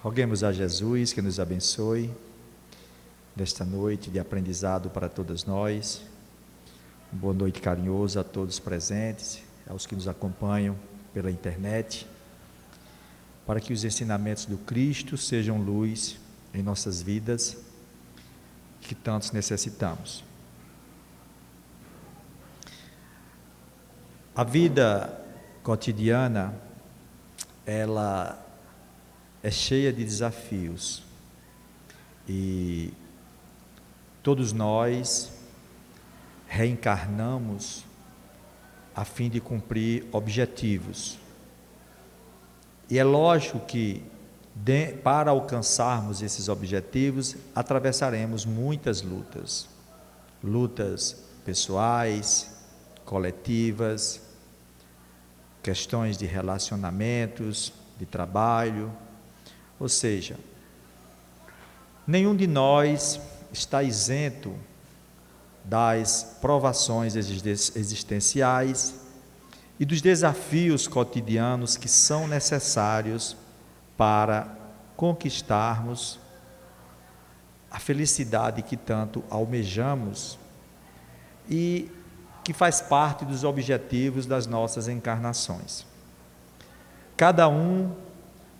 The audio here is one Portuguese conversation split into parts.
Roguemos a Jesus que nos abençoe nesta noite de aprendizado para todas nós. Uma boa noite carinhosa a todos presentes, aos que nos acompanham pela internet, para que os ensinamentos do Cristo sejam luz em nossas vidas, que tantos necessitamos. A vida cotidiana, ela é cheia de desafios e todos nós reencarnamos a fim de cumprir objetivos. E é lógico que para alcançarmos esses objetivos, atravessaremos muitas lutas. Lutas pessoais, coletivas, questões de relacionamentos, de trabalho. Ou seja, nenhum de nós está isento das provações existenciais e dos desafios cotidianos que são necessários para conquistarmos a felicidade que tanto almejamos e que faz parte dos objetivos das nossas encarnações. Cada um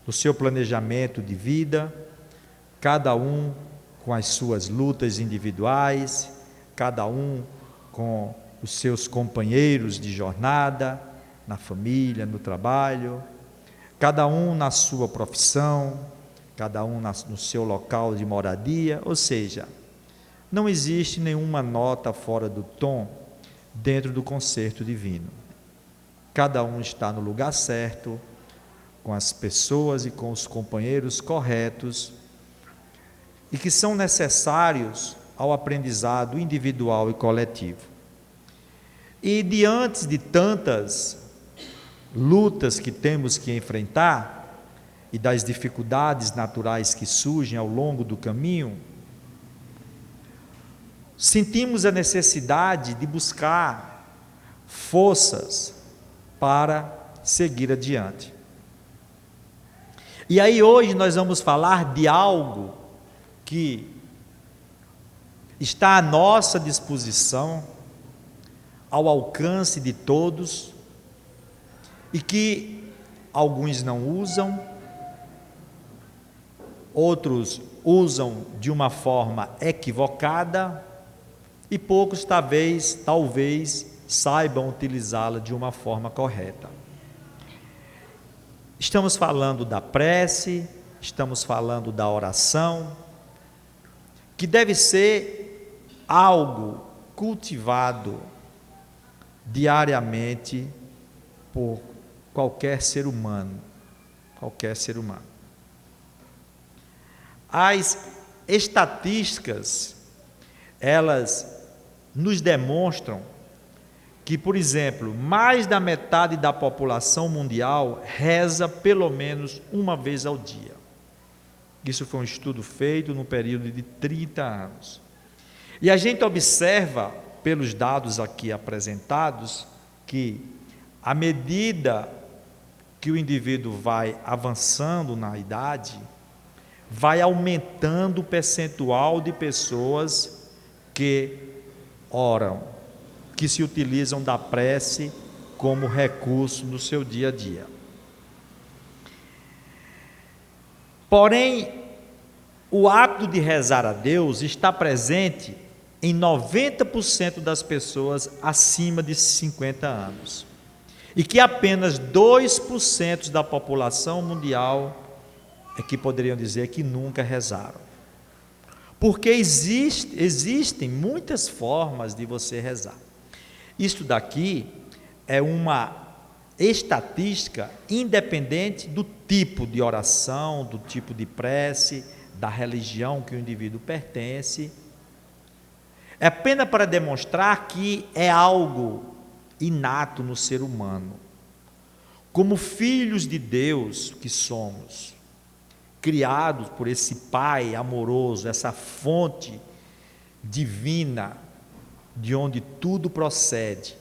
no seu planejamento de vida, cada um com as suas lutas individuais, cada um com os seus companheiros de jornada, na família, no trabalho, cada um na sua profissão, cada um no seu local de moradia, ou seja, não existe nenhuma nota fora do tom dentro do concerto divino. Cada um está no lugar certo, com as pessoas e com os companheiros corretos e que são necessários ao aprendizado individual e coletivo. E diante de tantas lutas que temos que enfrentar e das dificuldades naturais que surgem ao longo do caminho, sentimos a necessidade de buscar forças para seguir adiante. E aí hoje nós vamos falar de algo que está à nossa disposição, ao alcance de todos, e que alguns não usam, outros usam de uma forma equivocada, e poucos talvez saibam utilizá-la de uma forma correta. Estamos falando da prece, estamos falando da oração, que deve ser algo cultivado diariamente por qualquer ser humano, As estatísticas, elas nos demonstram que, por exemplo, mais da metade da população mundial reza pelo menos uma vez ao dia. Isso foi um estudo feito no período de 30 anos. E a gente observa, pelos dados aqui apresentados, que à medida que o indivíduo vai avançando na idade, vai aumentando o percentual de pessoas que oram, que se utilizam da prece como recurso no seu dia a dia. Porém, o hábito de rezar a Deus está presente em 90% das pessoas acima de 50 anos. E que apenas 2% da população mundial é que poderiam dizer que nunca rezaram. Porque existem muitas formas de você rezar. Isto daqui é uma estatística independente do tipo de oração, do tipo de prece, da religião que o indivíduo pertence. É apenas para demonstrar que é algo inato no ser humano. Como filhos de Deus que somos, criados por esse Pai amoroso, essa fonte divina, de onde tudo procede,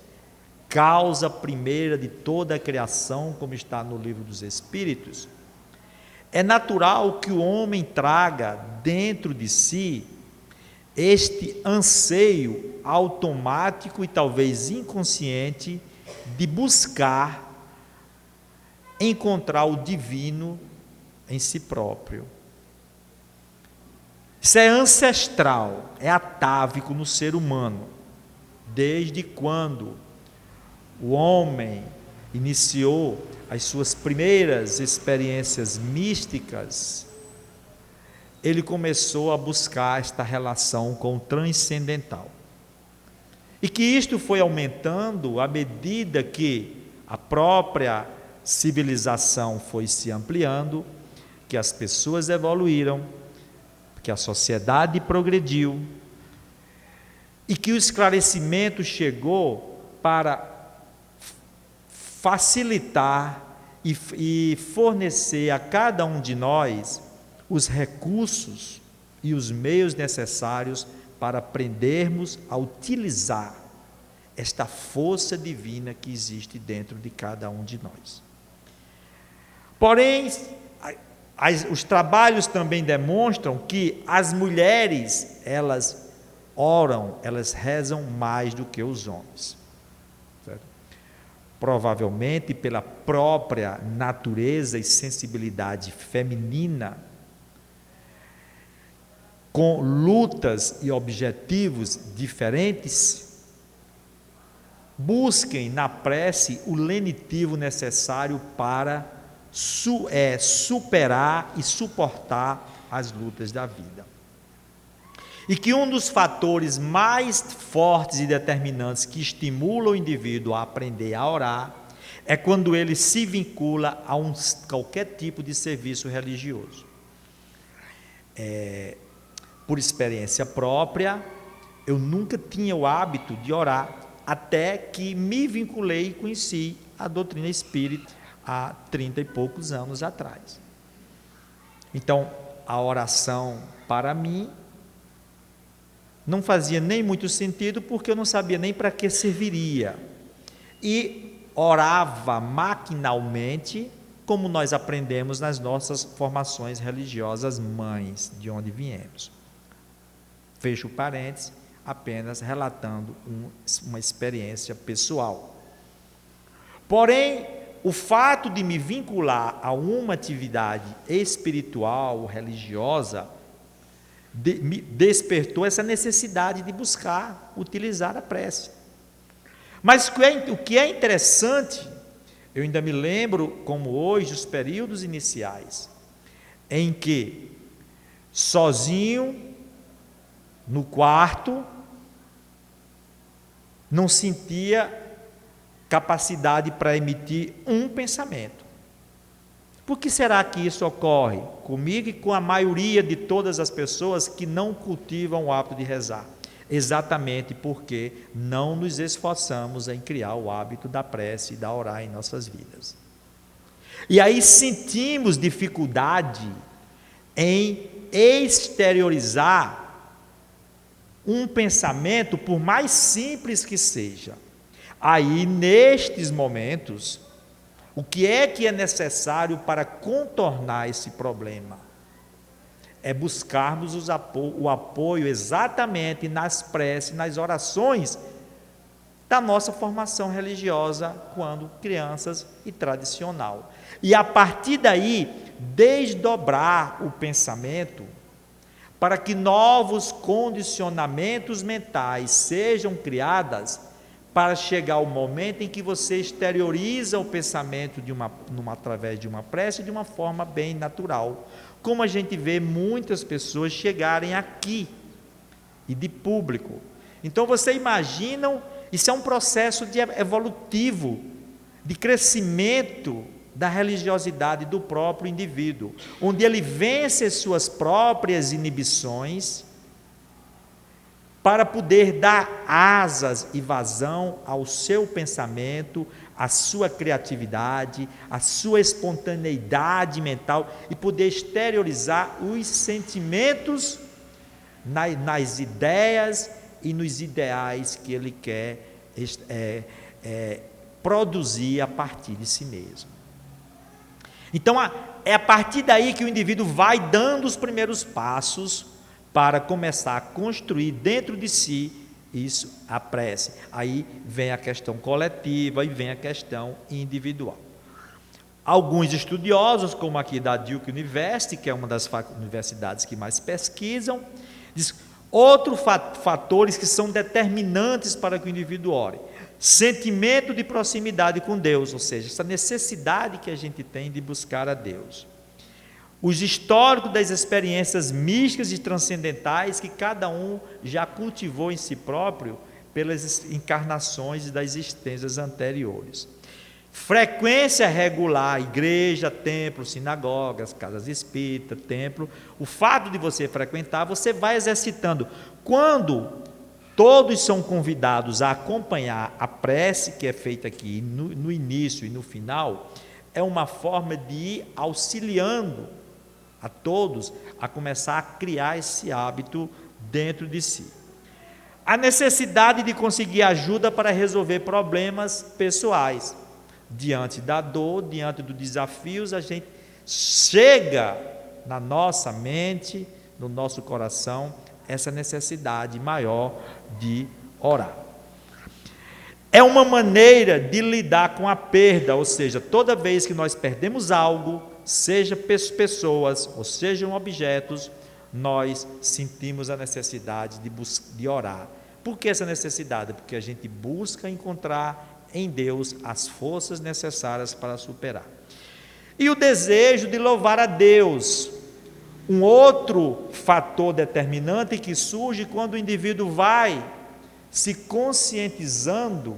causa primeira de toda a criação, como está no livro dos Espíritos, É natural que o homem traga dentro de si este anseio automático e talvez inconsciente de buscar encontrar o divino em si próprio. Isso é ancestral, é atávico no ser humano. Desde quando o homem iniciou as suas primeiras experiências místicas, ele começou a buscar esta relação com o transcendental. E que isto foi aumentando à medida que a própria civilização foi se ampliando, que as pessoas evoluíram, que a sociedade progrediu, e que o esclarecimento chegou para facilitar e fornecer a cada um de nós os recursos e os meios necessários para aprendermos a utilizar esta força divina que existe dentro de cada um de nós. Porém, os trabalhos também demonstram que as mulheres, elas oram, elas rezam mais do que os homens. Certo? Provavelmente pela própria natureza e sensibilidade feminina, com lutas e objetivos diferentes, busquem na prece o lenitivo necessário para superar e suportar as lutas da vida. E que um dos fatores mais fortes e determinantes que estimulam o indivíduo a aprender a orar é quando ele se vincula a qualquer tipo de serviço religioso. Por experiência própria, eu nunca tinha o hábito de orar, até que me vinculei e conheci a doutrina espírita há 30 e poucos anos atrás. Então, a oração para mim não fazia nem muito sentido, porque eu não sabia nem para que serviria. E orava maquinalmente, como nós aprendemos nas nossas formações religiosas mães, de onde viemos. Fecho parênteses, apenas relatando uma experiência pessoal. Porém, o fato de me vincular a uma atividade espiritual, religiosa, me despertou essa necessidade de buscar utilizar a prece. Mas o que é interessante, eu ainda me lembro, como hoje, os períodos iniciais, em que, sozinho, no quarto, não sentia capacidade para emitir um pensamento. Por que será que isso ocorre comigo e com a maioria de todas as pessoas que não cultivam o hábito de rezar? Exatamente porque não nos esforçamos em criar o hábito da prece e da orar em nossas vidas. E aí sentimos dificuldade em exteriorizar um pensamento, por mais simples que seja. Aí, nestes momentos, o que é necessário para contornar esse problema? É buscarmos o apoio exatamente nas preces, nas orações da nossa formação religiosa quando crianças e tradicional. E a partir daí, desdobrar o pensamento para que novos condicionamentos mentais sejam criados, para chegar ao momento em que você exterioriza o pensamento através de uma prece de uma forma bem natural, como a gente vê muitas pessoas chegarem aqui, e de público. Então você imagina, isso é um processo evolutivo, de crescimento da religiosidade do próprio indivíduo, onde ele vence as suas próprias inibições, para poder dar asas e vazão ao seu pensamento, à sua criatividade, à sua espontaneidade mental e poder exteriorizar os sentimentos nas ideias e nos ideais que ele quer produzir a partir de si mesmo. Então, é a partir daí que o indivíduo vai dando os primeiros passos para começar a construir dentro de si isso, a prece. Aí vem a questão coletiva e vem a questão individual. Alguns estudiosos, como aqui da Duke University, que é uma das universidades que mais pesquisam, diz outros fatores que são determinantes para que o indivíduo ore. Sentimento de proximidade com Deus, ou seja, essa necessidade que a gente tem de buscar a Deus. Os históricos das experiências místicas e transcendentais que cada um já cultivou em si próprio pelas encarnações das existências anteriores. Frequência regular, igreja, templo, sinagogas, casas espíritas, templo. O fato de você frequentar, você vai exercitando. Quando todos são convidados a acompanhar a prece que é feita aqui no início e no final, é uma forma de ir auxiliando a todos a começar a criar esse hábito dentro de si. A necessidade de conseguir ajuda para resolver problemas pessoais. Diante da dor, diante dos desafios, a gente chega na nossa mente, no nosso coração, essa necessidade maior de orar. É uma maneira de lidar com a perda, ou seja, toda vez que nós perdemos algo, seja pessoas ou sejam objetos, nós sentimos a necessidade de orar. Por que essa necessidade? Porque a gente busca encontrar em Deus as forças necessárias para superar. E o desejo de louvar a Deus, um outro fator determinante que surge quando o indivíduo vai se conscientizando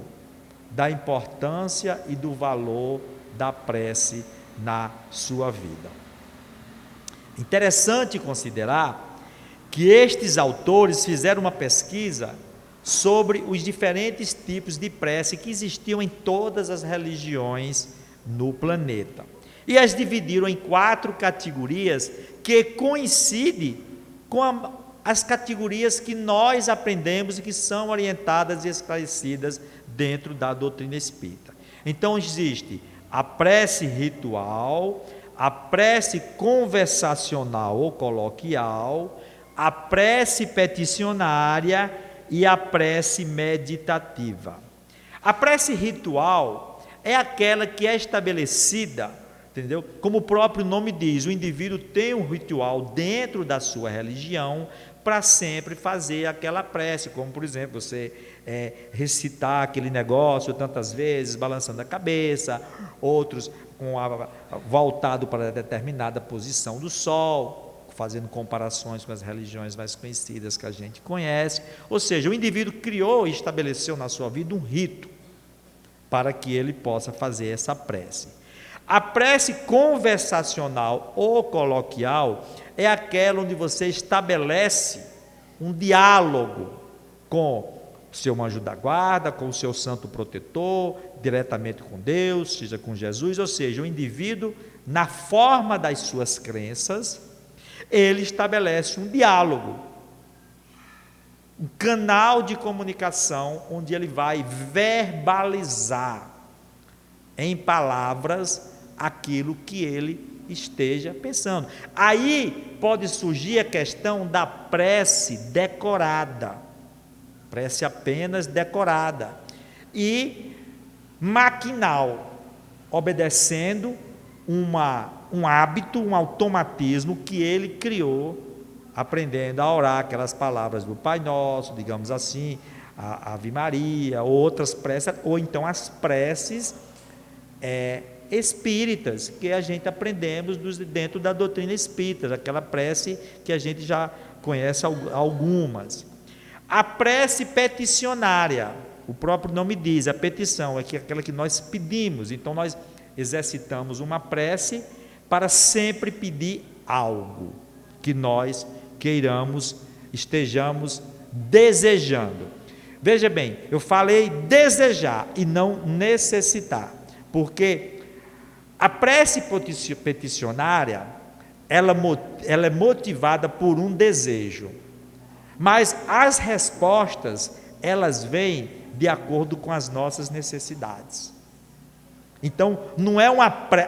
da importância e do valor da prece na sua vida. Interessante considerar que estes autores fizeram uma pesquisa sobre os diferentes tipos de prece que existiam em todas as religiões no planeta. E as dividiram em 4 categorias que coincidem com as categorias que nós aprendemos e que são orientadas e esclarecidas dentro da doutrina espírita. Então existe a prece ritual, a prece conversacional ou coloquial, a prece peticionária e a prece meditativa. A prece ritual é aquela que é estabelecida, entendeu? Como o próprio nome diz, o indivíduo tem um ritual dentro da sua religião para sempre fazer aquela prece, como por exemplo, você recitar aquele negócio tantas vezes, balançando a cabeça, outros voltado para determinada posição do sol, fazendo comparações com as religiões mais conhecidas que a gente conhece. Ou seja, o indivíduo criou e estabeleceu na sua vida um rito para que ele possa fazer essa prece. A prece conversacional ou coloquial é aquela onde você estabelece um diálogo com o seu anjo da guarda, com o seu santo protetor, diretamente com Deus, seja com Jesus, ou seja, o indivíduo, na forma das suas crenças, ele estabelece um diálogo, um canal de comunicação onde ele vai verbalizar em palavras aquilo que ele esteja pensando. Aí pode surgir a questão da prece decorada, prece apenas decorada e maquinal, obedecendo um hábito, um automatismo que ele criou, aprendendo a orar aquelas palavras do Pai Nosso, digamos assim, a Ave Maria, outras preces, ou então as preces espíritas, que a gente aprendemos dentro da doutrina espírita, aquela prece que a gente já conhece algumas. A prece peticionária, o próprio nome diz, a petição é aquela que nós pedimos, então nós exercitamos uma prece para sempre pedir algo que nós queiramos, estejamos desejando. Veja bem, eu falei desejar e não necessitar, porque a prece peticionária, ela é motivada por um desejo, mas as respostas, elas vêm de acordo com as nossas necessidades. Então,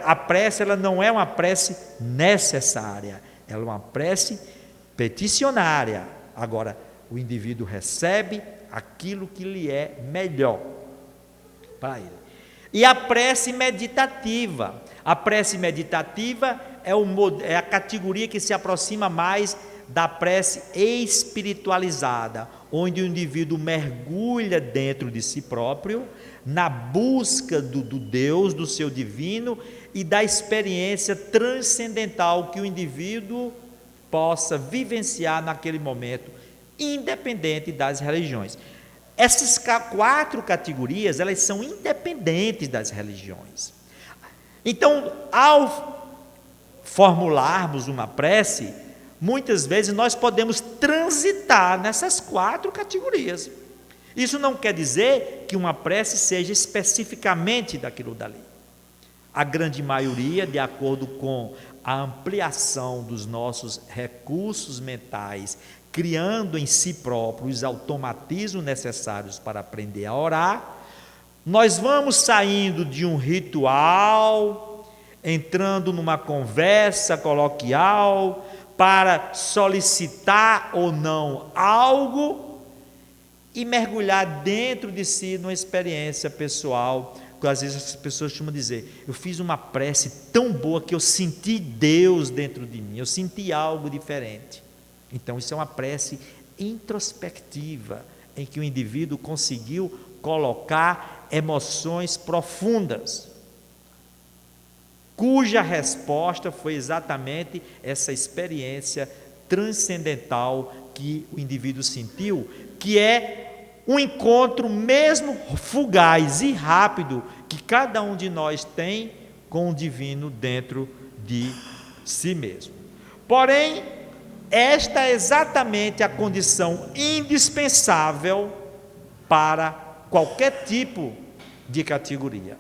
a prece ela não é uma prece necessária, ela é uma prece peticionária. Agora, o indivíduo recebe aquilo que lhe é melhor para ele. E a prece meditativa. A prece meditativa é a categoria que se aproxima mais da prece espiritualizada, onde o indivíduo mergulha dentro de si próprio, na busca do Deus, do seu divino e da experiência transcendental que o indivíduo possa vivenciar naquele momento, independente das religiões. Essas 4 categorias, elas são independentes das religiões. Então, ao formularmos uma prece, muitas vezes nós podemos transitar nessas 4 categorias. Isso não quer dizer que uma prece seja especificamente daquilo dali. A grande maioria, de acordo com a ampliação dos nossos recursos mentais, criando em si próprios os automatismos necessários para aprender a orar, nós vamos saindo de um ritual, entrando numa conversa coloquial, para solicitar ou não algo e mergulhar dentro de si numa experiência pessoal, que às vezes as pessoas costumam dizer: eu fiz uma prece tão boa que eu senti Deus dentro de mim, eu senti algo diferente. Então isso é uma prece introspectiva, em que o indivíduo conseguiu colocar emoções profundas, cuja resposta foi exatamente essa experiência transcendental que o indivíduo sentiu, que é um encontro mesmo fugaz e rápido que cada um de nós tem com o divino dentro de si mesmo. Porém, esta é exatamente a condição indispensável para qualquer tipo de categoria.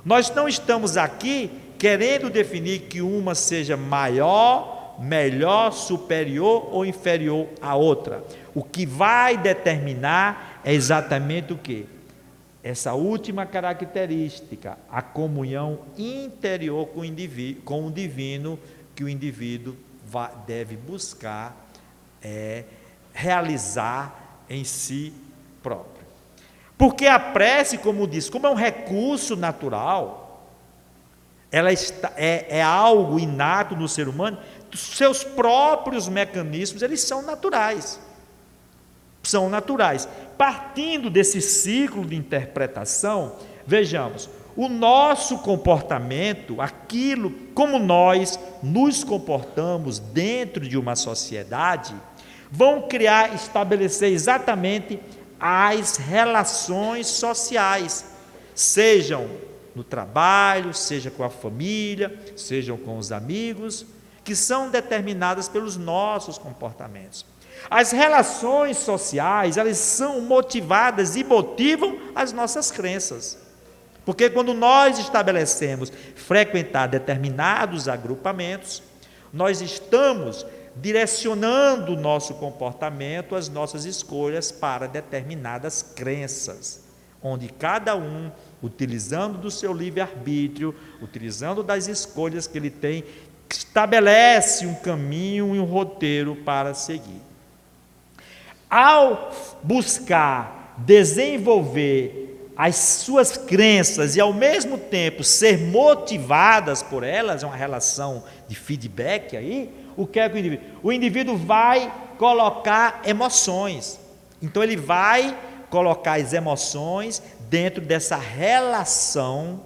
Nós não estamos aqui querendo definir que uma seja maior, melhor, superior ou inferior à outra. O que vai determinar é exatamente o quê? Essa última característica, a comunhão interior com o divino, que o indivíduo deve buscar realizar em si próprio. Porque a prece, como diz, como é um recurso natural, ela é algo inato no ser humano, seus próprios mecanismos, eles são naturais. Partindo desse ciclo de interpretação, vejamos, o nosso comportamento, aquilo como nós nos comportamos dentro de uma sociedade, vão estabelecer exatamente as relações sociais, sejam no trabalho, seja com a família, sejam com os amigos, que são determinadas pelos nossos comportamentos. As relações sociais, elas são motivadas e motivam as nossas crenças. Porque quando nós estabelecemos frequentar determinados agrupamentos, nós estamos direcionando o nosso comportamento, as nossas escolhas para determinadas crenças, onde cada um, utilizando do seu livre-arbítrio, utilizando das escolhas que ele tem, estabelece um caminho e um roteiro para seguir. Ao buscar desenvolver as suas crenças e ao mesmo tempo ser motivadas por elas, é uma relação de feedback aí, o que é que o indivíduo? O indivíduo vai colocar emoções. Então ele vai colocar as emoções dentro dessa relação,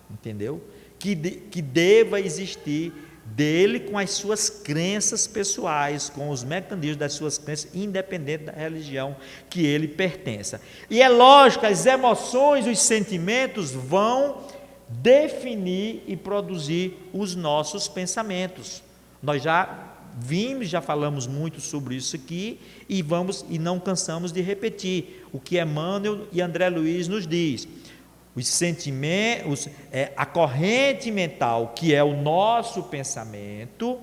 entendeu? Que deva existir dele com as suas crenças pessoais, com os mecanismos das suas crenças, independente da religião que ele pertença. E é lógico, as emoções, os sentimentos vão definir e produzir os nossos pensamentos. Nós já falamos muito sobre isso aqui e não cansamos de repetir o que Emmanuel e André Luiz nos diz. Os sentimentos, a corrente mental, que é o nosso pensamento,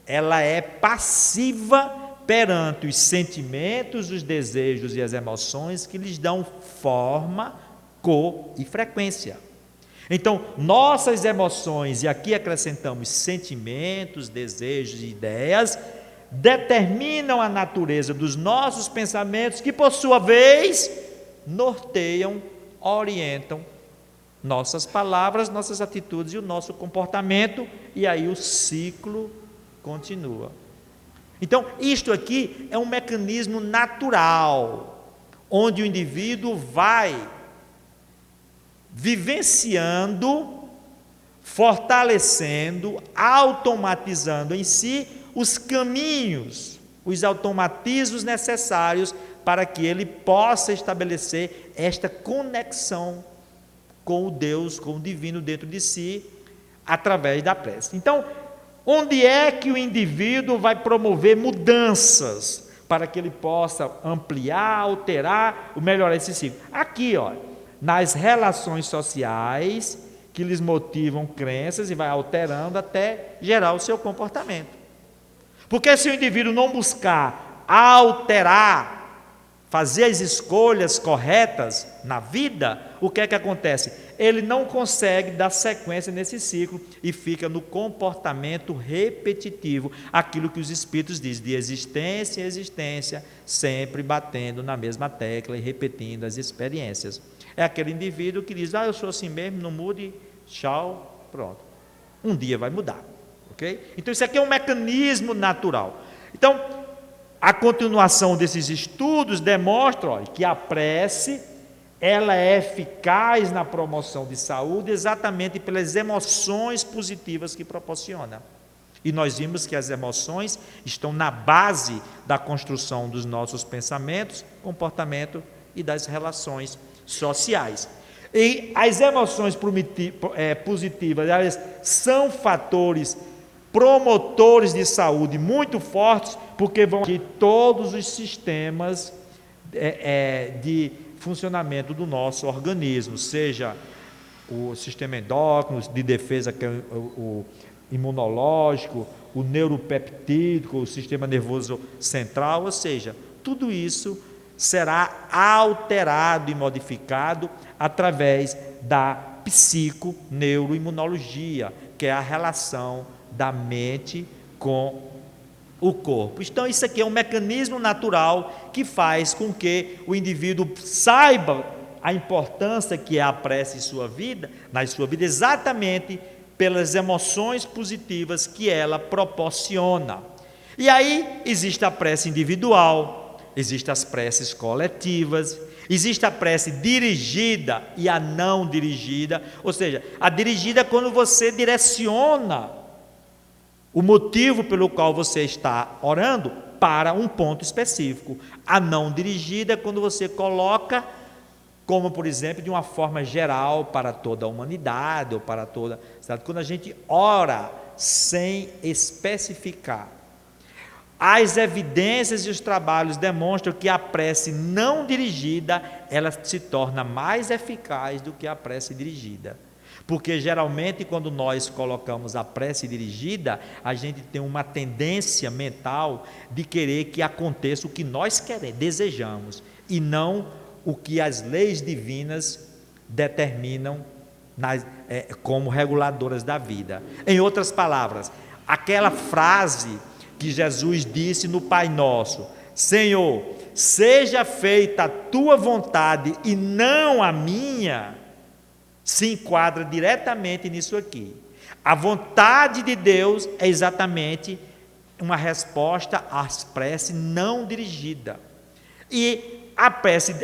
ela é passiva perante os sentimentos, os desejos e as emoções que lhes dão forma, cor e frequência. Então, nossas emoções, e aqui acrescentamos sentimentos, desejos e ideias, determinam a natureza dos nossos pensamentos, que por sua vez norteiam, orientam nossas palavras, nossas atitudes e o nosso comportamento, e aí o ciclo continua. Então, isto aqui é um mecanismo natural, onde o indivíduo vai vivenciando, fortalecendo, automatizando em si os caminhos, os automatismos necessários para que ele possa estabelecer esta conexão com o Deus, com o divino dentro de si, através da prece. Então, onde é que o indivíduo vai promover mudanças para que ele possa ampliar, alterar, melhorar esse ciclo? Aqui, ó, nas relações sociais que lhes motivam crenças e vai alterando até gerar o seu comportamento. Porque se o indivíduo não buscar alterar, fazer as escolhas corretas na vida, o que é que acontece? Ele não consegue dar sequência nesse ciclo e fica no comportamento repetitivo, aquilo que os espíritos dizem, de existência em existência, sempre batendo na mesma tecla e repetindo as experiências. É aquele indivíduo que diz, eu sou assim mesmo, não mude, tchau, pronto. Um dia vai mudar, ok? Então isso aqui é um mecanismo natural. Então, a continuação desses estudos demonstra que a prece, ela é eficaz na promoção de saúde exatamente pelas emoções positivas que proporciona. E nós vimos que as emoções estão na base da construção dos nossos pensamentos, comportamento e das relações sociais. E as emoções positivas, elas são fatores promotores de saúde muito fortes, porque vão aqui todos os sistemas de funcionamento do nosso organismo, seja o sistema endócrino, de defesa, que é o imunológico, o neuropeptídico, o sistema nervoso central, ou seja, tudo isso será alterado e modificado através da psiconeuroimunologia, que é a relação da mente com o corpo. Então isso aqui é um mecanismo natural que faz com que o indivíduo saiba a importância que é a prece em sua vida, na sua vida, exatamente pelas emoções positivas que ela proporciona. E aí existe a prece individual, existem as preces coletivas, existe a prece dirigida e a não dirigida, ou seja, a dirigida é quando você direciona o motivo pelo qual você está orando para um ponto específico. A não dirigida é quando você coloca, como por exemplo, de uma forma geral para toda a humanidade, ou para toda, sabe? Quando a gente ora sem especificar. As evidências e os trabalhos demonstram que a prece não dirigida, ela se torna mais eficaz do que a prece dirigida. Porque geralmente quando nós colocamos a prece dirigida, a gente tem uma tendência mental de querer que aconteça o que nós queremos, desejamos, e não o que as leis divinas determinam como reguladoras da vida. Em outras palavras, aquela frase que Jesus disse no Pai Nosso: Senhor, seja feita a tua vontade e não a minha, se enquadra diretamente nisso aqui. A vontade de Deus é exatamente uma resposta às preces não dirigida. E a prece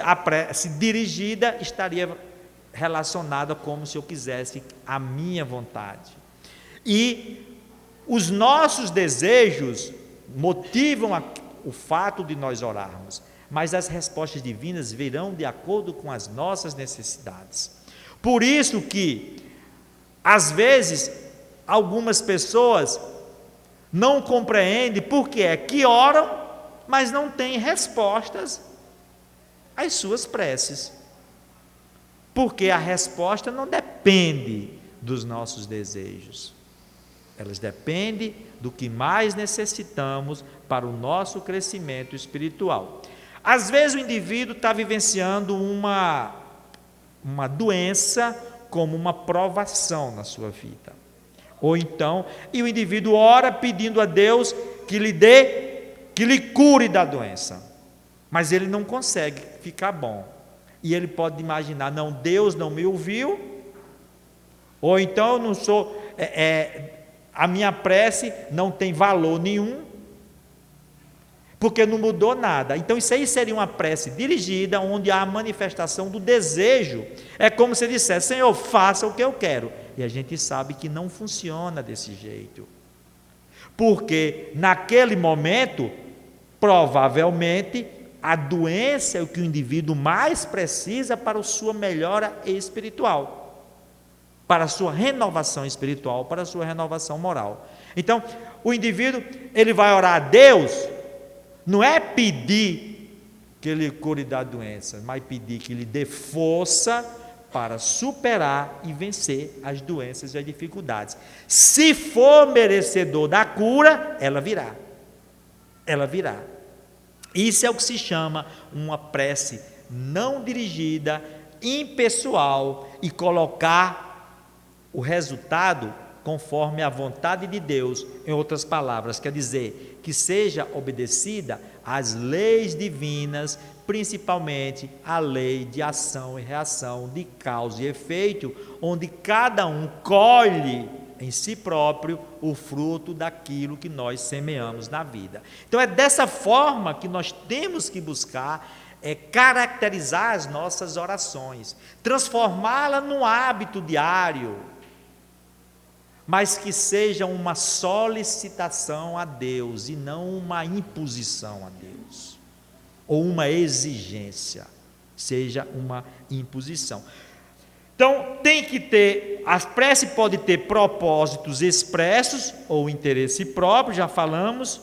dirigida estaria relacionada como se eu quisesse a minha vontade. E os nossos desejos motivam o fato de nós orarmos, mas as respostas divinas virão de acordo com as nossas necessidades. Por isso que, às vezes, algumas pessoas não compreendem por que é que oram, mas não têm respostas às suas preces. Porque a resposta não depende dos nossos desejos. Elas dependem do que mais necessitamos para o nosso crescimento espiritual. Às vezes o indivíduo está vivenciando uma doença como uma provação na sua vida. Ou então, e o indivíduo ora pedindo a Deus que lhe cure da doença, mas ele não consegue ficar bom. E ele pode imaginar, não, Deus não me ouviu, ou então eu não sou, a minha prece não tem valor nenhum, porque não mudou nada. Então isso aí seria uma prece dirigida, onde há a manifestação do desejo. É como se dissesse, Senhor, faça o que eu quero. E a gente sabe que não funciona desse jeito. Porque naquele momento, provavelmente, a doença é o que o indivíduo mais precisa para a sua melhora espiritual, para a sua renovação espiritual, para a sua renovação moral. Então, o indivíduo, ele vai orar a Deus, não é pedir que ele cure da doença, mas pedir que ele dê força para superar e vencer as doenças e as dificuldades. Se for merecedor da cura, ela virá. Ela virá. Isso é o que se chama uma prece não dirigida, impessoal, e colocar o resultado conforme a vontade de Deus. Em outras palavras, quer dizer, que seja obedecida às leis divinas, principalmente a lei de ação e reação, de causa e efeito, onde cada um colhe em si próprio o fruto daquilo que nós semeamos na vida. Então é dessa forma que nós temos que buscar caracterizar as nossas orações, transformá-la num hábito diário, mas que seja uma solicitação a Deus e não uma imposição a Deus, ou uma exigência, seja uma imposição. Então, tem que ter, a prece pode ter propósitos expressos, ou interesse próprio, já falamos,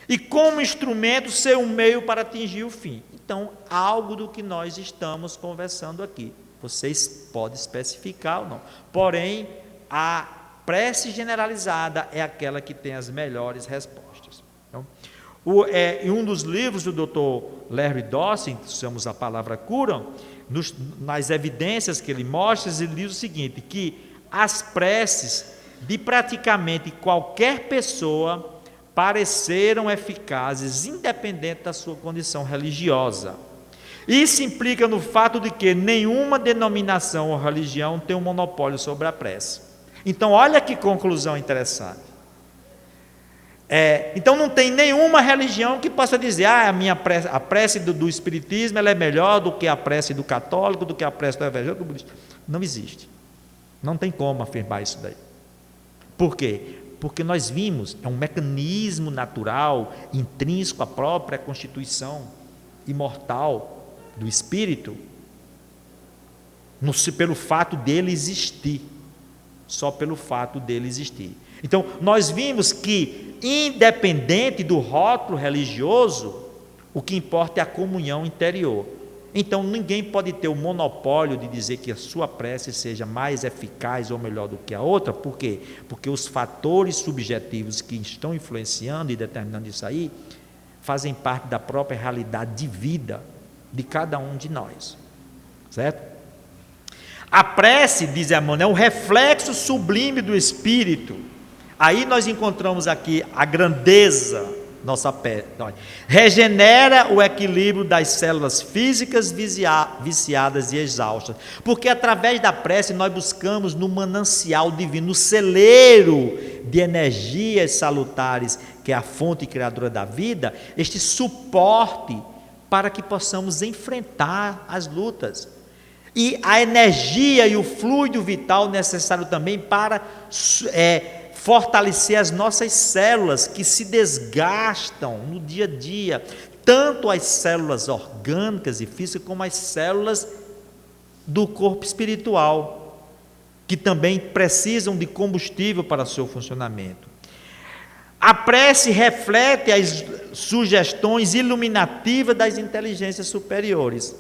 e como instrumento ser um meio para atingir o fim. Então, algo do que nós estamos conversando aqui, vocês podem especificar ou não, porém, a prece generalizada é aquela que tem as melhores respostas. Então, em um dos livros do Dr. Larry Dawson, que chamamos A Palavra Cura, nas evidências que ele mostra, ele diz o seguinte, que as preces de praticamente qualquer pessoa pareceram eficazes, independente da sua condição religiosa. Isso implica no fato de que nenhuma denominação ou religião tem um monopólio sobre a prece. Então, olha que conclusão interessante. Então, não tem nenhuma religião que possa dizer, a prece do Espiritismo ela é melhor do que a prece do católico, do que a prece do evangélico. Não existe. Não tem como afirmar isso daí. Por quê? Porque nós vimos, é um mecanismo natural, intrínseco à própria constituição imortal do espírito, pelo fato dele existir. Só pelo fato dele existir. Então, nós vimos que, independente do rótulo religioso, o que importa é a comunhão interior. Então, ninguém pode ter o monopólio de dizer que a sua prece seja mais eficaz ou melhor do que a outra. Por quê? Porque os fatores subjetivos que estão influenciando e determinando isso aí, fazem parte da própria realidade de vida de cada um de nós. Certo? A prece, diz Emmanuel, é um reflexo sublime do Espírito. Aí nós encontramos aqui a grandeza, nossa prece. Regenera o equilíbrio das células físicas viciadas e exaustas. Porque através da prece nós buscamos no manancial divino, no celeiro de energias salutares, que é a fonte criadora da vida, este suporte para que possamos enfrentar as lutas. E a energia e o fluido vital necessário também para fortalecer as nossas células que se desgastam no dia a dia, tanto as células orgânicas e físicas como as células do corpo espiritual, que também precisam de combustível para o seu funcionamento. A prece reflete as sugestões iluminativas das inteligências superiores,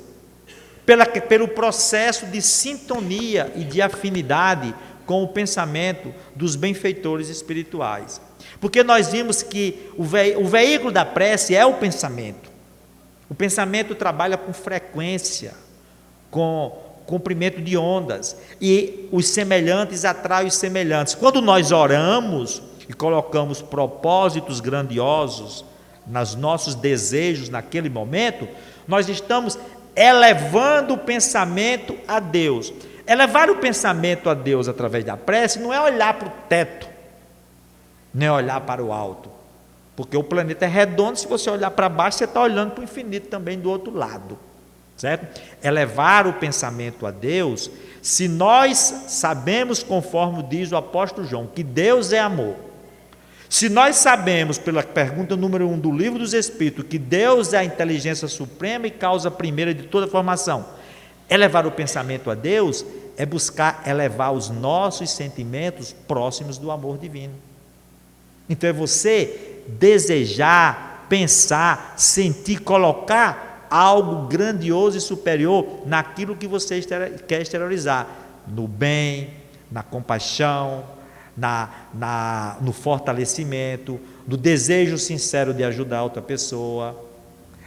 pelo processo de sintonia e de afinidade com o pensamento dos benfeitores espirituais. Porque nós vimos que o veículo da prece é o pensamento. O pensamento trabalha com frequência, com comprimento de ondas, e os semelhantes atraem os semelhantes. Quando nós oramos e colocamos propósitos grandiosos nos nossos desejos naquele momento, nós estamos elevando o pensamento a Deus. Elevar o pensamento a Deus através da prece não é olhar para o teto, nem olhar para o alto, porque o planeta é redondo. Se você olhar para baixo, você está olhando para o infinito também do outro lado, certo? Elevar o pensamento a Deus, se nós sabemos, conforme diz o apóstolo João, que Deus é amor, se nós sabemos, pela pergunta número 1 do Livro dos Espíritos, que Deus é a inteligência suprema e causa primeira de toda formação, elevar o pensamento a Deus é buscar elevar os nossos sentimentos próximos do amor divino. Então é você desejar, pensar, sentir, colocar algo grandioso e superior naquilo que você quer exteriorizar, no bem, na compaixão, no fortalecimento, no desejo sincero de ajudar outra pessoa,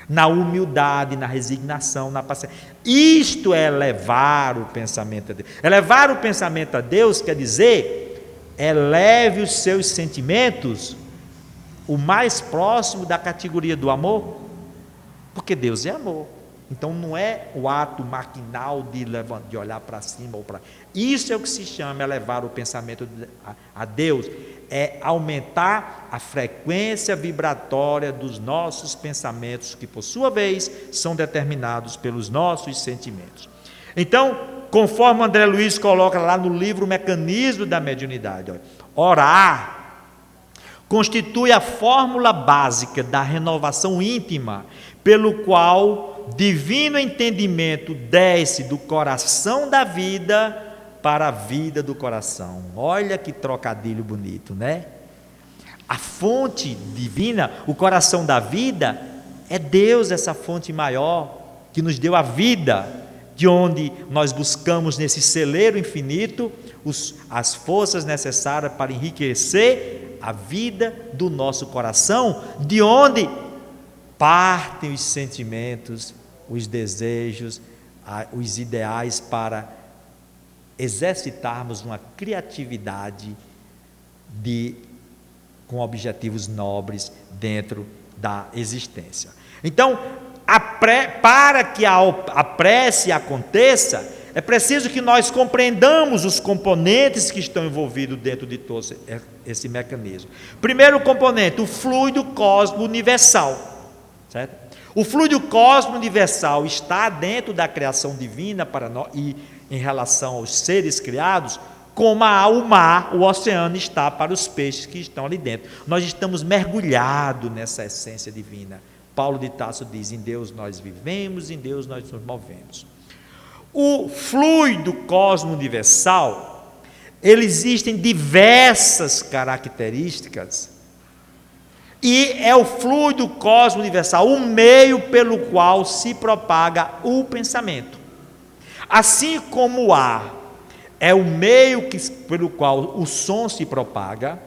na humildade, na resignação, na paciência. Isto é elevar o pensamento a Deus. Elevar o pensamento a Deus quer dizer, eleve os seus sentimentos o mais próximo da categoria do amor, porque Deus é amor. Então não é o ato maquinal de olhar para cima ou para... Isso é o que se chama elevar o pensamento a Deus, é aumentar a frequência vibratória dos nossos pensamentos, que por sua vez são determinados pelos nossos sentimentos. Então, conforme André Luiz coloca lá no livro O Mecanismo da Mediunidade, orar constitui a fórmula básica da renovação íntima, pelo qual divino entendimento desce do coração da vida para a vida do coração. Olha que trocadilho bonito, né? A fonte divina, o coração da vida, é Deus, essa fonte maior que nos deu a vida, de onde nós buscamos nesse celeiro infinito as forças necessárias para enriquecer a vida do nosso coração, de onde partem os sentimentos, os desejos, os ideais para exercitarmos uma criatividade com objetivos nobres dentro da existência. Então, para que a prece aconteça, é preciso que nós compreendamos os componentes que estão envolvidos dentro de todo esse mecanismo. Primeiro componente, o fluido cósmico universal, certo? O fluido cósmico universal está dentro da criação divina para nós, e em relação aos seres criados, como o mar, o oceano está para os peixes que estão ali dentro. Nós estamos mergulhados nessa essência divina. Paulo de Tarso diz, em Deus nós vivemos, em Deus nós nos movemos. O fluido cósmico universal, ele existem diversas características, e é o fluido cósmico universal, o meio pelo qual se propaga o pensamento. Assim como o ar é o meio pelo qual o som se propaga,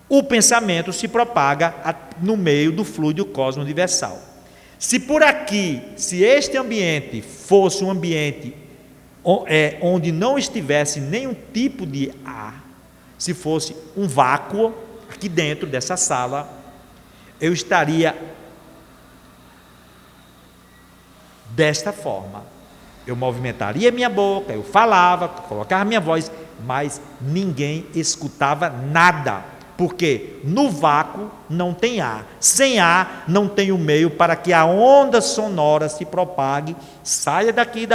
o pensamento se propaga no meio do fluido cósmico universal. Se por aqui, se este ambiente fosse um ambiente onde não estivesse nenhum tipo de ar, se fosse um vácuo, aqui dentro dessa sala, eu estaria desta forma. Eu movimentaria minha boca, eu falava, colocava minha voz, mas ninguém escutava nada, porque no vácuo não tem ar, sem ar não tem o meio para que a onda sonora se propague, saia daqui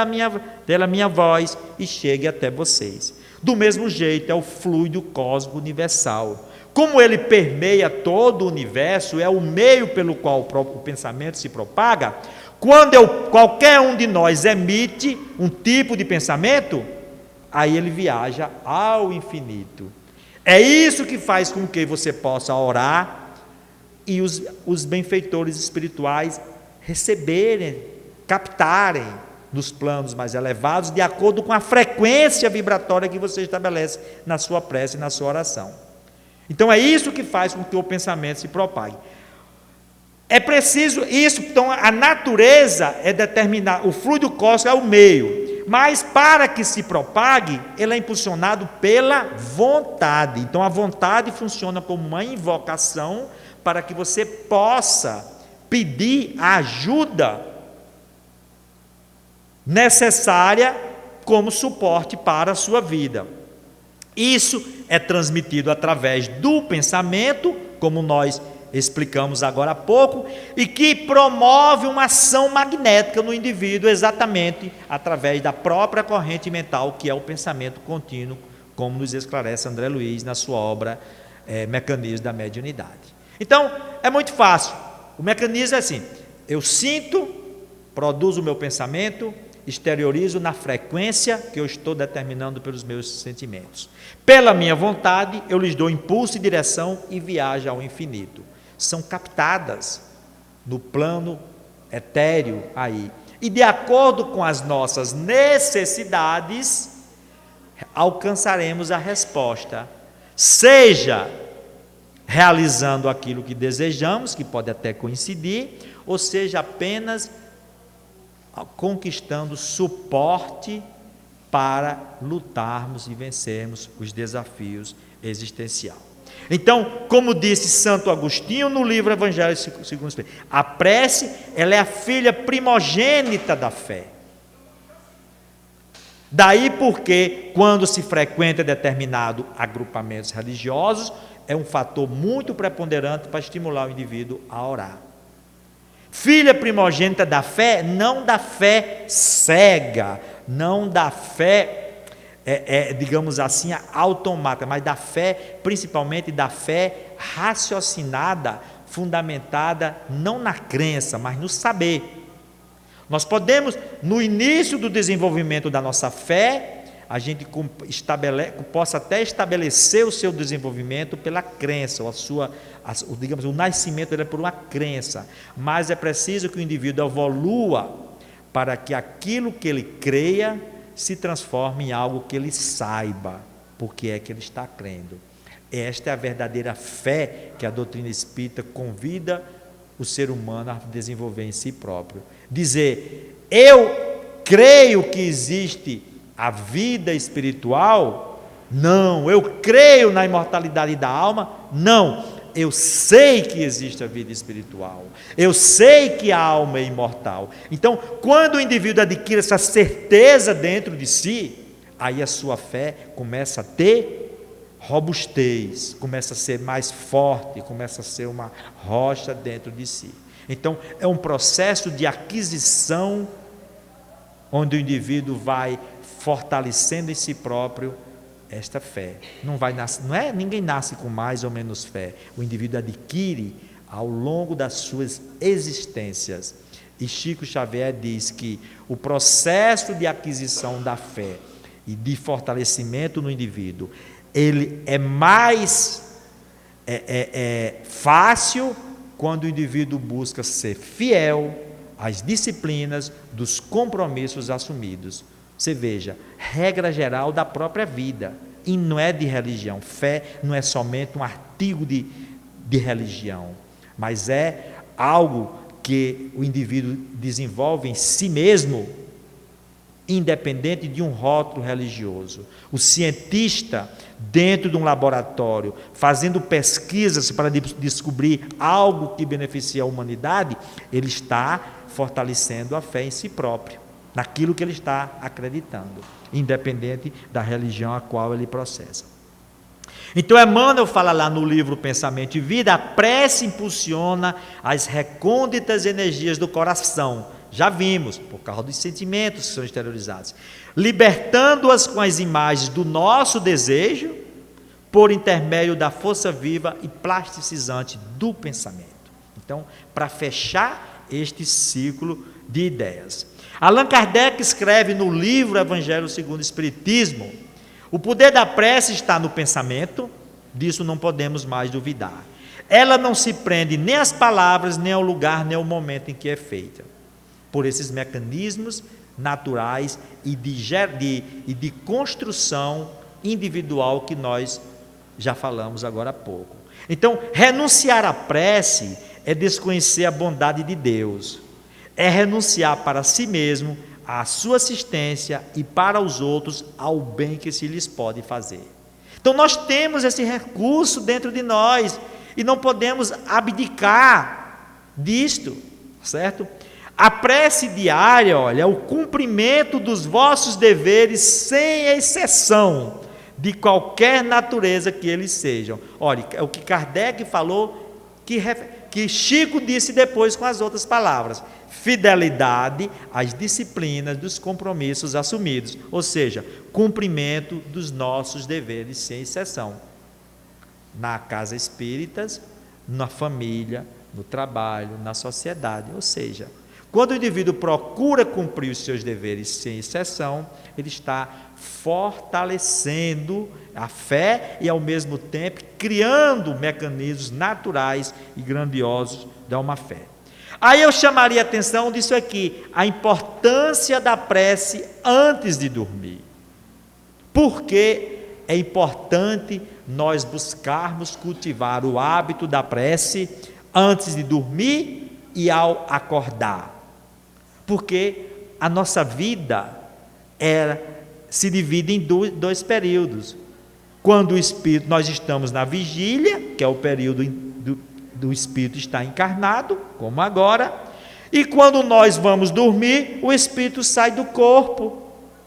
pela minha voz e chegue até vocês. Do mesmo jeito é o fluido cósmico universal. Como ele permeia todo o universo, é o meio pelo qual o pensamento se propaga. Quando qualquer um de nós emite um tipo de pensamento, aí ele viaja ao infinito. É isso que faz com que você possa orar e os benfeitores espirituais receberem, captarem nos planos mais elevados, de acordo com a frequência vibratória que você estabelece na sua prece e na sua oração. Então é isso que faz com que o pensamento se propague. É preciso isso, então a natureza é determinar, o fluido cósmico é o meio, Mas para que se propague, ele é impulsionado pela vontade. Então a vontade funciona como uma invocação para que você possa pedir a ajuda necessária como suporte para a sua vida. Isso é transmitido através do pensamento, como nós explicamos agora há pouco, e que promove uma ação magnética no indivíduo exatamente através da própria corrente mental, que é o pensamento contínuo, como nos esclarece André Luiz na sua obra Mecanismo da Mediunidade. Então, é muito fácil. O mecanismo é assim: eu sinto, produzo o meu pensamento, exteriorizo na frequência que eu estou determinando pelos meus sentimentos. Pela minha vontade, eu lhes dou impulso e direção e viajo ao infinito. São captadas no plano etéreo aí. E de acordo com as nossas necessidades, alcançaremos a resposta. Seja realizando aquilo que desejamos, que pode até coincidir, ou seja apenas conquistando suporte para lutarmos e vencermos os desafios existenciais. Então, como disse Santo Agostinho no livro Evangelho segundo o Espiritismo, a prece, ela é a filha primogênita da fé. Daí porque, quando se frequenta determinado agrupamentos religiosos, é um fator muito preponderante para estimular o indivíduo a orar. Filha primogênita da fé, não da fé cega, não da fé, digamos assim, automática, mas da fé, principalmente da fé raciocinada, fundamentada não na crença, mas no saber. Nós podemos, no início do desenvolvimento da nossa fé, a gente possa até estabelecer o seu desenvolvimento pela crença, ou digamos, o nascimento dele é por uma crença, mas é preciso que o indivíduo evolua para que aquilo que ele creia se transforme em algo que ele saiba, porque é que ele está crendo. Esta é a verdadeira fé que a doutrina espírita convida o ser humano a desenvolver em si próprio. Dizer, eu creio que existe a vida espiritual? Não. Eu creio na imortalidade da alma? Não. Eu sei que existe a vida espiritual. Eu sei que a alma é imortal. Então, quando o indivíduo adquire essa certeza dentro de si, aí a sua fé começa a ter robustez, começa a ser mais forte, começa a ser uma rocha dentro de si. Então, é um processo de aquisição, onde o indivíduo vai fortalecendo em si próprio esta fé. Ninguém nasce com mais ou menos fé. O indivíduo adquire ao longo das suas existências. E Chico Xavier diz que o processo de aquisição da fé e de fortalecimento no indivíduo, ele é mais fácil quando o indivíduo busca ser fiel às disciplinas dos compromissos assumidos. Você veja, regra geral da própria vida, e não é de religião. Fé não é somente um artigo de religião, mas é algo que o indivíduo desenvolve em si mesmo, independente de um rótulo religioso. O cientista, dentro de um laboratório, fazendo pesquisas para descobrir algo que beneficia a humanidade, ele está fortalecendo a fé em si próprio, naquilo que ele está acreditando, independente da religião a qual ele processa. Então Emmanuel fala lá no livro Pensamento e Vida, a prece impulsiona as recônditas energias do coração. Já vimos, por causa dos sentimentos que são exteriorizados, libertando-as com as imagens do nosso desejo, por intermédio da força viva e plasticizante do pensamento. Então, para fechar este ciclo de ideias, Allan Kardec escreve no livro Evangelho segundo o Espiritismo: o poder da prece está no pensamento, disso não podemos mais duvidar. Ela não se prende nem às palavras, nem ao lugar, nem ao momento em que é feita, por esses mecanismos naturais e de construção individual que nós já falamos agora há pouco. Então, renunciar à prece é desconhecer a bondade de Deus, é renunciar para si mesmo à sua assistência e para os outros ao bem que se lhes pode fazer. Então nós temos esse recurso dentro de nós e não podemos abdicar disto, certo? A prece diária, olha, é o cumprimento dos vossos deveres sem exceção, de qualquer natureza que eles sejam. Olha, é o que Kardec falou, que Chico disse depois com as outras palavras: fidelidade às disciplinas dos compromissos assumidos, ou seja, cumprimento dos nossos deveres sem exceção, na casa espíritas, na família, no trabalho, na sociedade. Ou seja, quando o indivíduo procura cumprir os seus deveres sem exceção, ele está fortalecendo a fé e, ao mesmo tempo, criando mecanismos naturais e grandiosos de uma fé. Aí eu chamaria a atenção disso aqui, a importância da prece antes de dormir. Porque é importante nós buscarmos cultivar o hábito da prece antes de dormir e ao acordar. Porque a nossa vida se divide em dois períodos. Quando o espírito, nós estamos na vigília, que é o período do espírito estar encarnado, como agora, e quando nós vamos dormir, o espírito sai do corpo,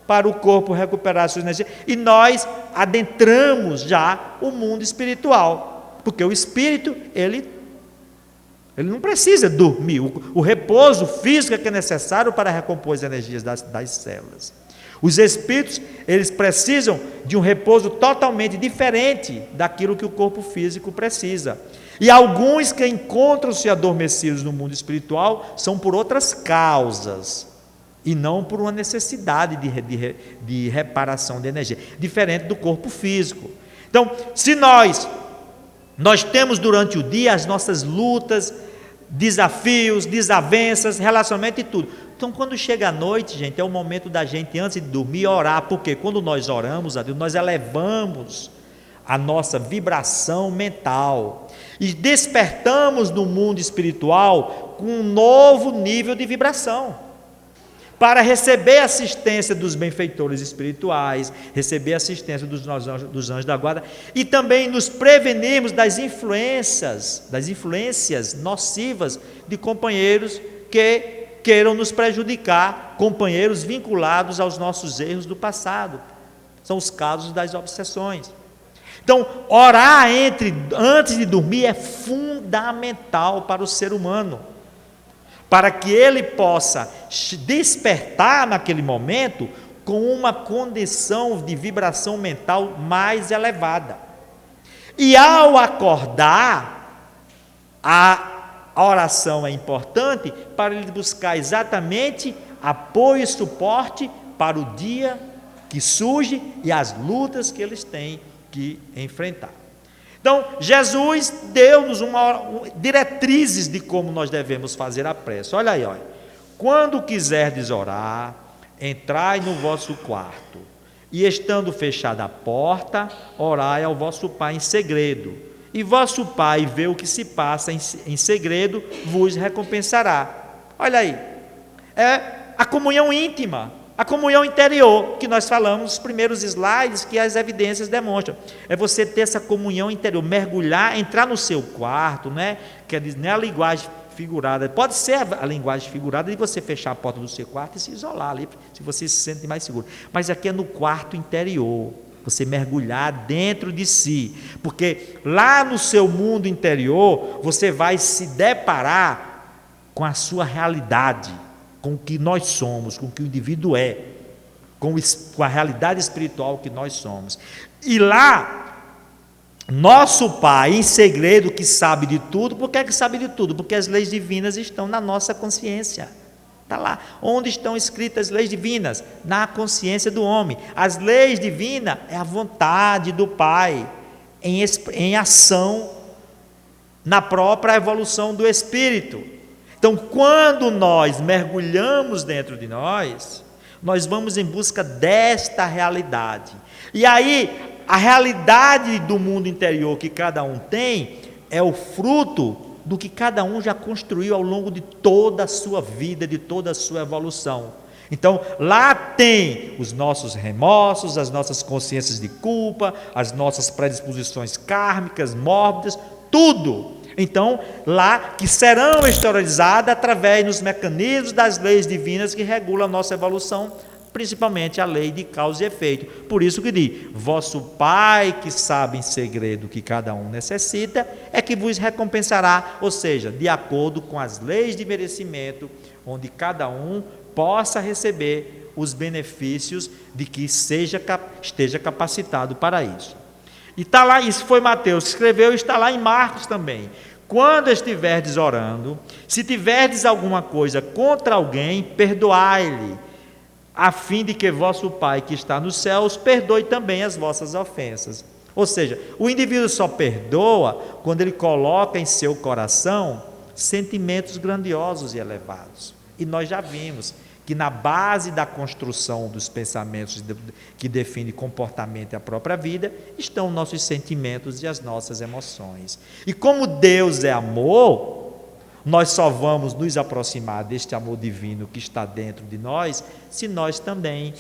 para o corpo recuperar sua energia, e nós adentramos já o mundo espiritual, porque o espírito, ele não precisa dormir, o repouso físico é que é necessário para recompor as energias das células. Os espíritos, eles precisam de um repouso totalmente diferente daquilo que o corpo físico precisa. E alguns que encontram-se adormecidos no mundo espiritual são por outras causas, e não por uma necessidade de reparação de energia, diferente do corpo físico. Então, se nós temos durante o dia as nossas lutas, desafios, desavenças, relacionamento e tudo. Então, quando chega a noite, gente, é o momento da gente, antes de dormir, orar, porque quando nós oramos a Deus, nós elevamos a nossa vibração mental e despertamos no mundo espiritual com um novo nível de vibração, para receber assistência dos benfeitores espirituais, receber assistência dos anjos da guarda, e também nos prevenirmos das influências nocivas de companheiros que queiram nos prejudicar, companheiros vinculados aos nossos erros do passado. São os casos das obsessões. Então, orar antes de dormir é fundamental para o ser humano, para que ele possa despertar naquele momento com uma condição de vibração mental mais elevada. E ao acordar, a oração é importante para ele buscar exatamente apoio e suporte para o dia que surge e as lutas que eles têm que enfrentar. Então, Jesus deu-nos diretrizes de como nós devemos fazer a prece. Olha aí, olha. Quando quiserdes orar, entrai no vosso quarto, e estando fechada a porta, orai ao vosso Pai em segredo. E vosso Pai vê o que se passa em segredo, vos recompensará. Olha aí. É a comunhão íntima, a comunhão interior, que nós falamos nos primeiros slides, que as evidências demonstram. É você ter essa comunhão interior, mergulhar, entrar no seu quarto, né? Quer dizer, não é a linguagem figurada, pode ser a linguagem figurada de você fechar a porta do seu quarto e se isolar ali, se você se sente mais seguro. Mas aqui é no quarto interior, você mergulhar dentro de si, porque lá no seu mundo interior, você vai se deparar com a sua realidade, com o que nós somos, com o que o indivíduo é, com a realidade espiritual que nós somos. E lá, nosso Pai, em segredo, que sabe de tudo. Por que é que sabe de tudo? Porque as leis divinas estão na nossa consciência. Está lá. Onde estão escritas as leis divinas? Na consciência do homem. As leis divinas é a vontade do Pai em ação na própria evolução do Espírito. Então, quando nós mergulhamos dentro de nós vamos em busca desta realidade. E aí, a realidade do mundo interior que cada um tem é o fruto do que cada um já construiu ao longo de toda a sua vida, de toda a sua evolução. Então, lá tem os nossos remorsos, as nossas consciências de culpa, as nossas predisposições kármicas, mórbidas, tudo. Então, lá que serão exteriorizadas através dos mecanismos das leis divinas que regulam a nossa evolução, principalmente a lei de causa e efeito. Por isso que diz: vosso Pai que sabe em segredo o que cada um necessita, é que vos recompensará, ou seja, de acordo com as leis de merecimento, onde cada um possa receber os benefícios de que esteja capacitado para isso. E está lá, isso foi Mateus que escreveu, e está lá em Marcos também. Quando estiverdes orando, se tiverdes alguma coisa contra alguém, perdoai-lhe, a fim de que vosso Pai que está nos céus perdoe também as vossas ofensas. Ou seja, o indivíduo só perdoa quando ele coloca em seu coração sentimentos grandiosos e elevados. E nós já vimos que na base da construção dos pensamentos que define comportamento e a própria vida, estão nossos sentimentos e as nossas emoções. E como Deus é amor, nós só vamos nos aproximar deste amor divino que está dentro de nós, se nós também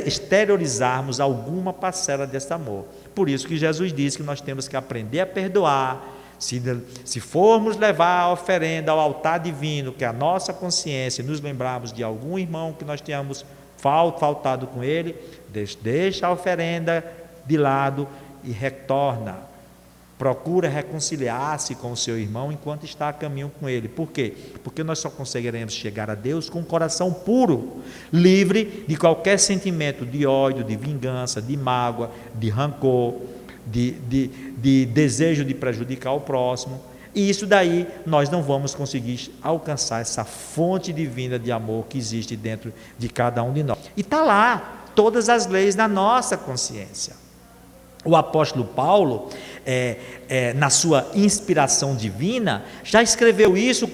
exteriorizarmos alguma parcela desse amor. Por isso que Jesus diz que nós temos que aprender a perdoar. Se formos levar a oferenda ao altar divino, que é a nossa consciência, e nos lembrarmos de algum irmão que nós tenhamos faltado com ele, deixa a oferenda de lado e retorna. Procura reconciliar-se com o seu irmão enquanto está a caminho com ele. Por quê? Porque nós só conseguiremos chegar a Deus com um coração puro, livre de qualquer sentimento de ódio, de vingança, de mágoa, de rancor, de desejo de prejudicar o próximo. E isso daí nós não vamos conseguir alcançar essa fonte divina de amor que existe dentro de cada um de nós. E está lá todas as leis na nossa consciência. O apóstolo Paulo, na sua inspiração divina, já escreveu isso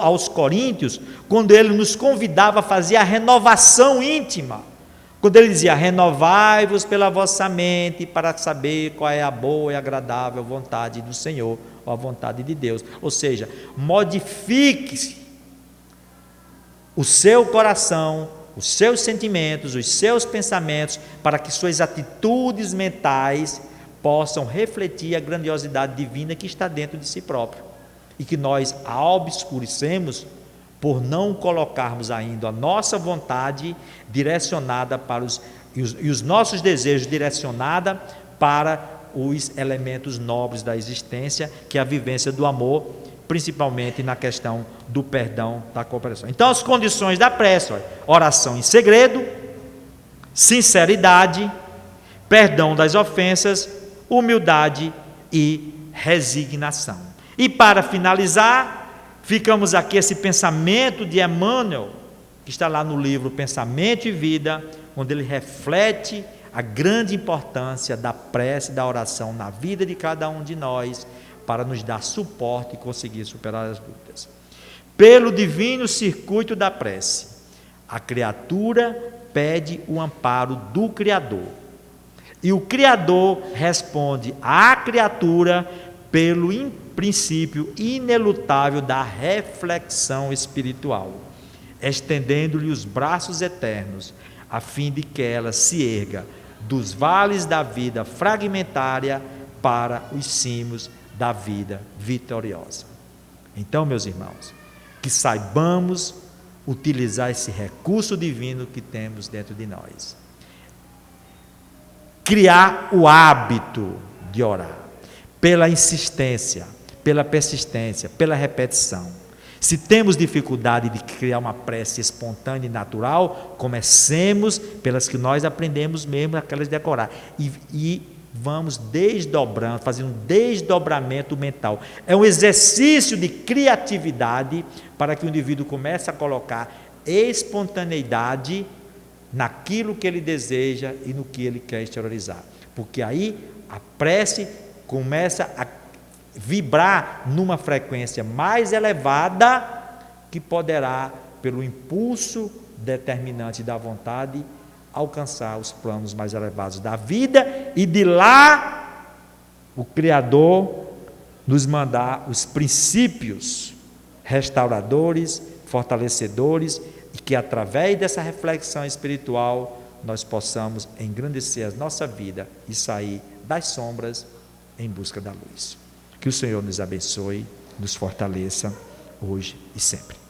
aos Coríntios, quando ele nos convidava a fazer a renovação íntima. Quando ele dizia: renovai-vos pela vossa mente, para saber qual é a boa e agradável vontade do Senhor, ou a vontade de Deus. Ou seja, modifique-se o seu coração, os seus sentimentos, os seus pensamentos, para que suas atitudes mentais possam refletir a grandiosidade divina que está dentro de si próprio. E que nós a obscurecemos por não colocarmos ainda a nossa vontade direcionada para os nossos desejos direcionada para os elementos nobres da existência, que é a vivência do amor, principalmente na questão do perdão, da cooperação. Então, as condições da prece: oração em segredo, sinceridade, perdão das ofensas, humildade e resignação. E para finalizar, ficamos aqui esse pensamento de Emmanuel, que está lá no livro Pensamento e Vida, onde ele reflete a grande importância da prece e da oração na vida de cada um de nós, para nos dar suporte e conseguir superar as lutas. Pelo divino circuito da prece, a criatura pede o amparo do Criador, e o Criador responde à criatura pelo princípio inelutável da reflexão espiritual, estendendo-lhe os braços eternos, a fim de que ela se erga dos vales da vida fragmentária para os cimos da vida vitoriosa. Então, meus irmãos, que saibamos utilizar esse recurso divino que temos dentro de nós. Criar o hábito de orar, pela insistência, pela persistência, pela repetição. Se temos dificuldade de criar uma prece espontânea e natural, comecemos pelas que nós aprendemos mesmo, aquelas de decorar. E vamos desdobrando, fazendo um desdobramento mental. É um exercício de criatividade para que o indivíduo comece a colocar espontaneidade naquilo que ele deseja e no que ele quer exteriorizar. Porque aí a prece começa a vibrar numa frequência mais elevada, que poderá, pelo impulso determinante da vontade, alcançar os planos mais elevados da vida, e de lá o Criador nos mandar os princípios restauradores, fortalecedores, e que através dessa reflexão espiritual nós possamos engrandecer a nossa vida e sair das sombras em busca da luz. Que o Senhor nos abençoe, nos fortaleça hoje e sempre.